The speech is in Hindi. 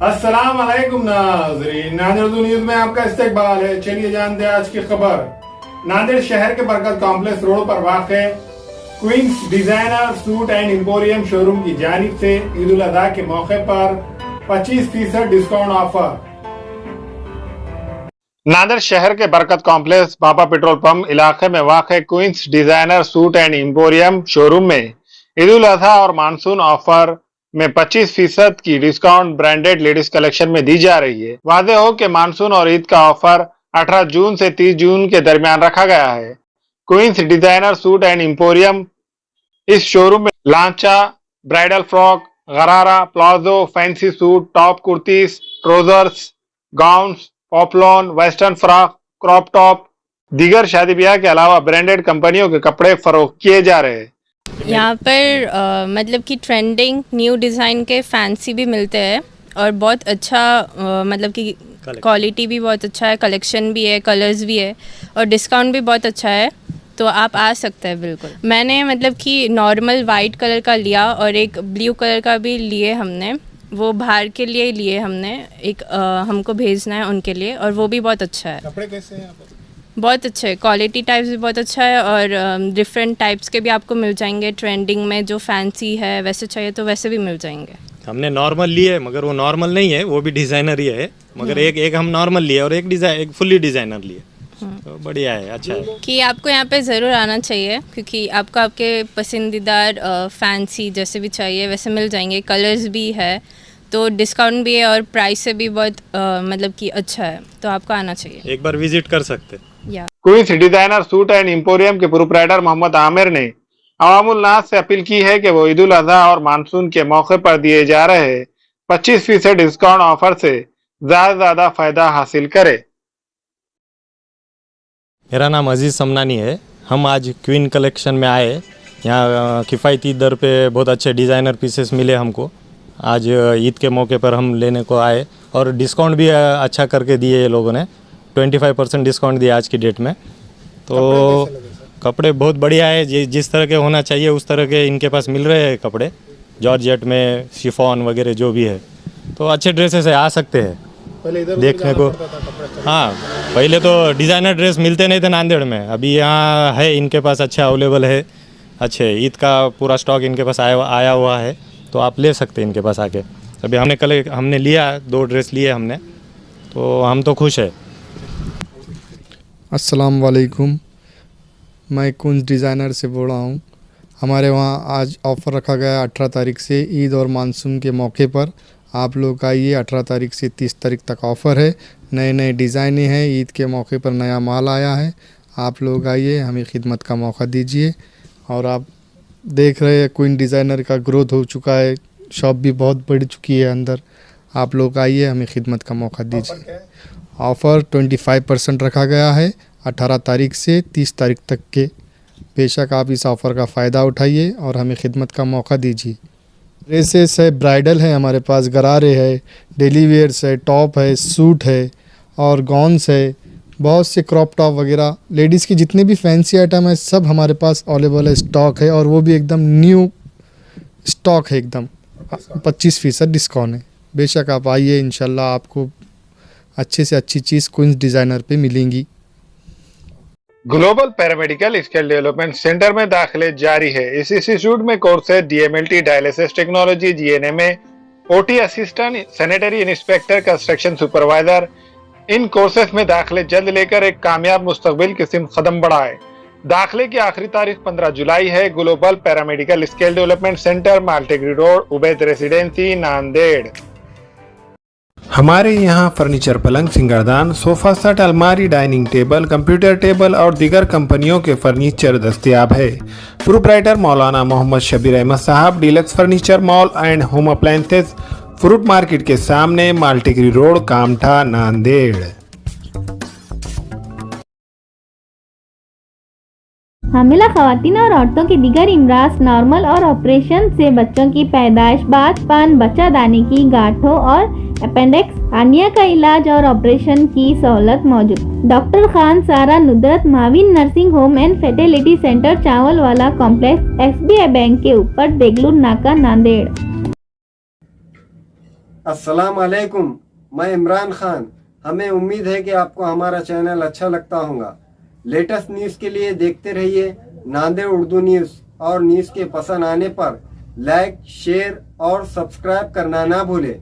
अस्सलाम वालेकुम नाज़रीन, नांदेड़ न्यूज में आपका इस्तकबाल है। चलिए जानते हैं आज की खबर। नांदेड़ शहर के बरकत कॉम्प्लेक्स रोड पर वाक़े Queens designer suit and emporium showroom की जानिब से ईद उल अज़हा के मौके पर 25% डिस्काउंट ऑफर। नांदेड़ शहर के बरकत कॉम्प्लेक्स बाबा पेट्रोल पंप इलाके में वाक़े Queens designer suit and emporium showroom में ईद उल अज़हा और मानसून ऑफर में 25% की डिस्काउंट ब्रांडेड लेडीज कलेक्शन में दी जा रही है। वादे हो कि मानसून और ईद का ऑफर 18 जून से 30 जून के दरमियान रखा गया है। Queens designer suit and emporium इस शोरूम में लांचा, ब्राइडल फ्रॉक, गरारा, palazzo, fancy suit, top kurtis, trousers, gowns, poplin, western frock, crop top, दीगर शादी ब्याह के अलावा ब्रांडेड कंपनियों के कपड़े फरोख्त किए जा रहे हैं। यहाँ पर मतलब कि ट्रेंडिंग न्यू डिज़ाइन के फैंसी भी मिलते हैं और बहुत अच्छा मतलब कि क्वालिटी भी बहुत अच्छा है, कलेक्शन भी है, कलर्स भी है और डिस्काउंट भी बहुत अच्छा है, तो आप आ सकते हैं बिल्कुल। मैंने मतलब कि नॉर्मल वाइट कलर का लिया और एक ब्लू कलर का भी लिए हमने, वो बाहर के लिए लिए हमने, एक हमको भेजना है उनके लिए और वो भी बहुत अच्छा है। कपड़े कैसे हैं यहाँ पर? बहुत अच्छे है, क्वालिटी टाइप्स भी बहुत अच्छा है और डिफरेंट टाइप्स के भी आपको मिल जाएंगे। ट्रेंडिंग में जो फैंसी है वैसे चाहिए तो वैसे भी मिल जाएंगे। हमने नॉर्मल लिए मगर वो नॉर्मल नहीं है, वो भी डिज़ाइनर ही है, मगर एक हम नॉर्मल लिए और एक फुल्ली डिज़ाइनर लिए, तो बढ़िया है, अच्छा है कि आपको यहाँ पे ज़रूर आना चाहिए क्योंकि आपको आपके पसंदीदार फैंसी जैसे भी चाहिए वैसे मिल जाएंगे। कलर्स भी है तो डिस्काउंट भी है और प्राइस से भी बहुत मतलब कि अच्छा है, तो आपको आना चाहिए, एक बार विजिट कर सकते। Queens designer suit and emporium के प्रोप्राइटर मोहम्मद आमिर ने अवामुल नास से अपील की है कि वो ईद उल अज़हा और मानसून के मौके पर दिए जा रहे 25% डिस्काउंट ऑफर से ज्यादा फायदा हासिल करे। मेरा नाम अजीज़ समनानी है। हम आज क्वीन कलेक्शन में आए, यहाँ किफ़ायती दर पे बहुत अच्छे डिज़ाइनर पीसेस मिले हमको। आज ईद के मौके पर हम लेने को आए और डिस्काउंट भी अच्छा करके दिए ये लोगों ने, 25% डिस्काउंट दिया आज की डेट में। तो कपड़े बहुत बढ़िया है, जिस तरह के होना चाहिए उस तरह के इनके पास मिल रहे हैं कपड़े, जॉर्जेट में शिफॉन वगैरह जो भी है, तो अच्छे ड्रेसेस है, आ सकते हैं देखने को। हाँ, पहले तो डिज़ाइनर ड्रेस मिलते नहीं थे नांदेड़ में, अभी यहाँ है इनके पास, अच्छे अवेलेबल है, अच्छे ईद का पूरा स्टॉक इनके पास आया हुआ है, तो आप ले सकते हैं इनके पास आके। अभी हमने लिया 2 ड्रेस लिए हमने, तो हम तो खुश है। अस्सलाम वालेकुम, मैं क्वींस डिज़ाइनर से बोल रहा हूँ। हमारे वहाँ आज ऑफ़र रखा गया 18 तारीख से ईद और मानसून के मौके पर। आप लोग आइए, 18 तारीख से 30 तारीख तक ऑफ़र है, नए डिज़ाइनें हैं, ईद के मौके पर नया माल आया है। आप लोग आइए, हमें खिदमत का मौका दीजिए। और आप देख रहे हैं क्वीन डिज़ाइनर का ग्रोथ हो चुका है, शॉप भी बहुत बढ़ चुकी है अंदर। आप लोग आइए, हमें खिदमत का मौका दीजिए। ऑफ़र 25% रखा गया है 18 तारीख से 30 तारीख तक के। बेशक आप इस ऑफ़र का फ़ायदा उठाइए और हमें खिदमत का मौका दीजिए। ड्रेसेस है, ब्राइडल है, हमारे पास गरारे है, डेली वेयर्स है, टॉप है, सूट है और गाउन्स है, बहुत से क्रॉप टॉप वगैरह, लेडीज़ की जितने भी फैंसी आइटम है सब हमारे पास अवेलेबल है, स्टॉक है और वो भी एकदम न्यू स्टॉक है, एकदम 25% डिस्काउंट है। बेशक आप आइए, इंशाल्लाह आपको अच्छे से अच्छी चीज़ क्वींस डिज़ाइनर पे मिलेंगी। Global paramedical skill development centre में दाखिले जारी है। इस इंस्टीट्यूट में courses DMLT, dialysis technology, GNMA, OT assistant, sanitary inspector, construction supervisor. इन कोर्सेज में दाखिले जल्द लेकर एक कामयाब मुस्तकबिल की सिमत कदम बढ़ाए। दाखिले की आखिरी तारीख 15 जुलाई है। Global paramedical skill development centre, Maltekdi road, Ubaid residency, Nanded. हमारे यहाँ फर्नीचर, पलंग, सिंगारदान, सोफा सेट, अलमारी, डाइनिंग टेबल, कंप्यूटर टेबल और दीगर कंपनियों के फर्नीचर दस्तयाब है। प्रोप्राइटर मौलाना मोहम्मद शबीर अहमद साहब, deluxe furniture mall and home appliances, fruit market के सामने, माल्टेगरी रोड, कामठा, नांदेड़। हामिला खवातीन और औरतों की दीगर इमराज, नॉर्मल और ऑपरेशन से बच्चों की पैदाइश, बातपान, बच्चा दाने की गांठों और अपेंडिक्स, हार्निया का इलाज और ऑपरेशन की सहूलत मौजूद। डॉक्टर खान सारा नुदरत माविन nursing home and fertility centre, चावल वाला कॉम्प्लेक्स, SBI बैंक के ऊपर, देगलूर नाका, नांदेड़। अस्सलाम वालेकुम, मैं इमरान खान। हमें उम्मीद है कि आपको हमारा चैनल अच्छा लगता होगा। लेटेस्ट न्यूज़ के लिए देखते रहिए नांदेड़ उर्दू न्यूज़, और न्यूज़ के पसंद आने पर लाइक, शेयर और सब्सक्राइब करना ना भूलें।